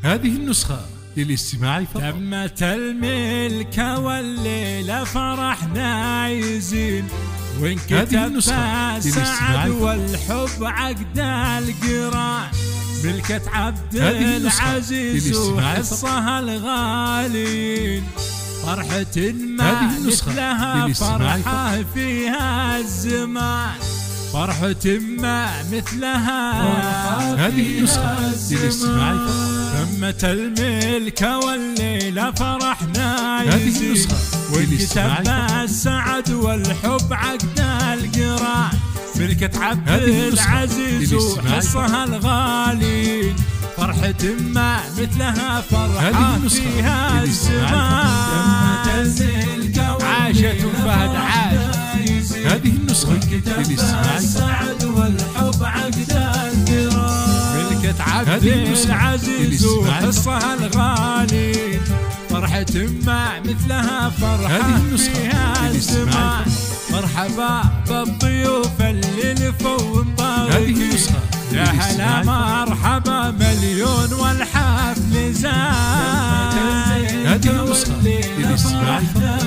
هذه النسخة للاستماع فقط. تمت الملكة والليلة فرحنا يزين، وانكتب السعد والحب عقد القران. ملكة عبد العزيز وحصها الغالين، فرحة ما مثلها فرحة فيها الزمان. فرحة ما مثلها هذه النسخة للاستماع فقط. تمت الملكة والليلة فرحنا يزين، وانكتب السعد والحب عقد القران. ملكة عبد العزيز وحصها الغالين، فرحة ما مثلها فرحة فيها الزمان. عاشت فهد عاش. هذه النسخة للاستماع السعد والحب عقد القران. ملكة عبد العزيز وحصها الغالين، فرحة ما مثلها فرحة فيها الزمان. مرحبا بالضيوف اللي لفوا مباركين، يا هلا مرحبا مليون والحفل زاد. هذه النسخة للاستماع فقط.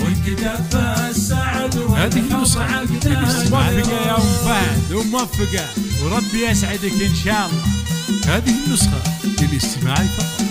وانكتب السعد والحب عقد القران. موفقة يا أم فهد وموفقة، وربي يسعدك إن شاء الله. هذه النسخة للاستماع فقط.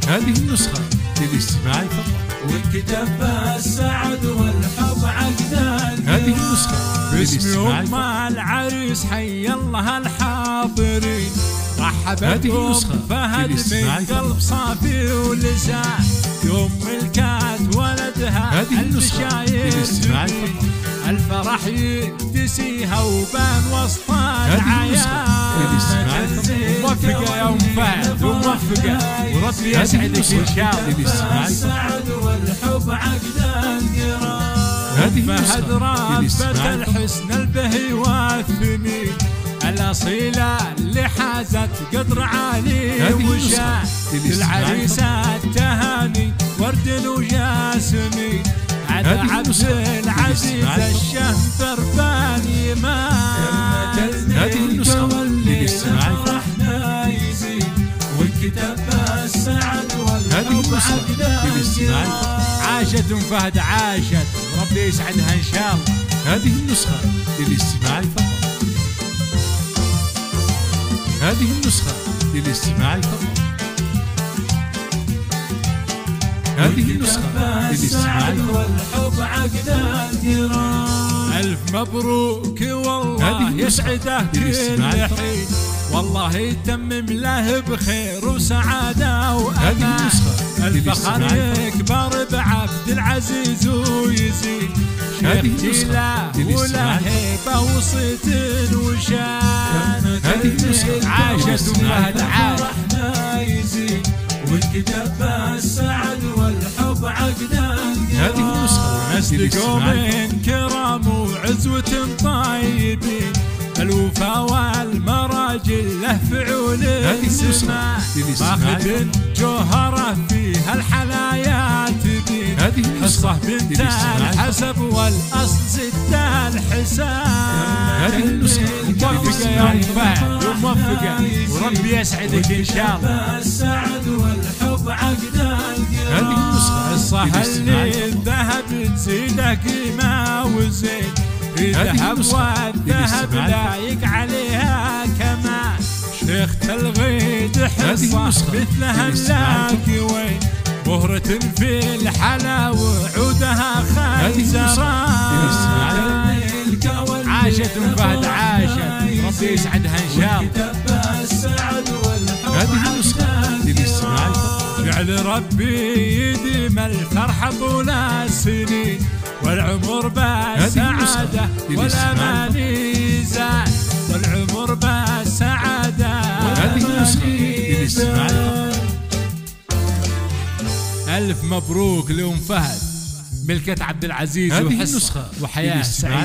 هذه النسخة للاستماع فقط. وانكتب السعد والحب عقد القران. هذه النسخة باسم أم العريس حي الله الحاضرين، رحبت أم فهد من قلب صافي ولسان. يوم ملكات ولدها ألف شايف الفرح يكتسيها وبان وسط العيان. موفقة يا أم فهد وموفقة، وربي يسعدك إن شاء الله. السعد والحب عقد القران. فهد ربة الحسن البهي والثمين، الأصيلة اللي حازت قدر عالي وشان. العريس التهاني ورد وياسمين، على عبد العزيز الشهم دربان يمان. هذه النسخة للاستماع فرحنا يزين، وانكتب السعد والحب عقد القران. عاشت أم فهد عاشت، ربي يسعدها إن شاء الله. هذه النسخة للاستماع فقط. هذه النسخة للاستماع فقط. هذه النسخة للاستماع والحب عقد القران. ألف مبروك والله يسعده كل حين، والله يتمم له بخير وسعادة وأمان. الفخر يكبر بعبد العزيز ويزيد، شيخ له وله هيبة وصيت وشان. هذه النسخة عاشت فهد عاش. وانكتب السعد والحب عقد القران. هذه النسخة نسلكوا من كرام وعزوة طيبين، الوفا والمراجل له فعول السماء. ماخذ جوهره فيها الحلايا تبين، حصة بنت الحسب والأصل زد الحساب. هذه النسخة موفقة يا أم فهد وموفقة، وربي يسعدك إن شاء الله. السعد والحب عقد القران. هذه النسخة الصح اللي الذهب تزيده قيمة وزين، الذهب والذهب لايق عليها كمان. شيخ الغيد حصة مثلها ملاك وين، بهرة في الحلا وعودها خنزران. عاشت أم فهد عاشت، ربي يسعدها إن شاء الله. هذه النسخة للاستماع فقط. جعل ربي يديم الفرحة طول السنين، والعمر بالسعادة والأمان يزاد. والعمر بالسعادة. هذه النسخة للاستماع فقط. ألف مبروك لأم فهد، ملكة عبد العزيز وحصة وحياة سعيدة.